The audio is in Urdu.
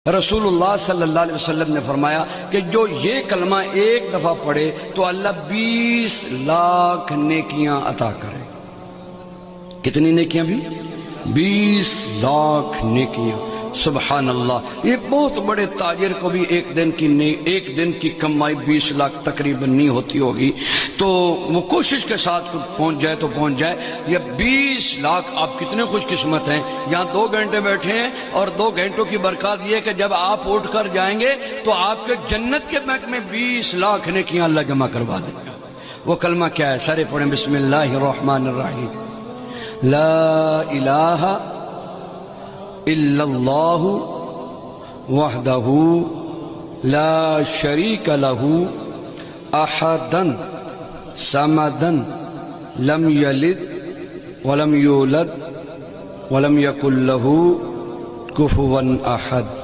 رسول اللہ صلی اللہ علیہ وسلم نے فرمایا کہ جو یہ کلمہ ایک دفعہ پڑھے تو اللہ 20 لاکھ نیکیاں عطا کرے۔ کتنی نیکیاں بھی؟ 20 لاکھ نیکیاں۔ سبحان اللہ۔ یہ بہت بڑے تاجر کو بھی ایک دن کی کمائی 20 لاکھ تقریباً نہیں ہوتی ہوگی، تو وہ کوشش کے ساتھ پہنچ جائے تو پہنچ جائے۔ یہ 20 لاکھ، آپ کتنے خوش قسمت ہیں، یہاں 2 گھنٹے بیٹھے ہیں اور 2 گھنٹوں کی برکات یہ کہ جب آپ اٹھ کر جائیں گے تو آپ کے جنت کے بینک میں 20 لاکھ نیکیاں اللہ جمع کروا دے گا۔ وہ کلمہ کیا ہے؟ سارے پڑھیں، بسم اللہ الرحمن الرحیم۔ لا الہ الا اللہ وحدہ لا شریک لہ احدا صمدا لم یلد ولم یولد ولم یکن لہ کفوا احد۔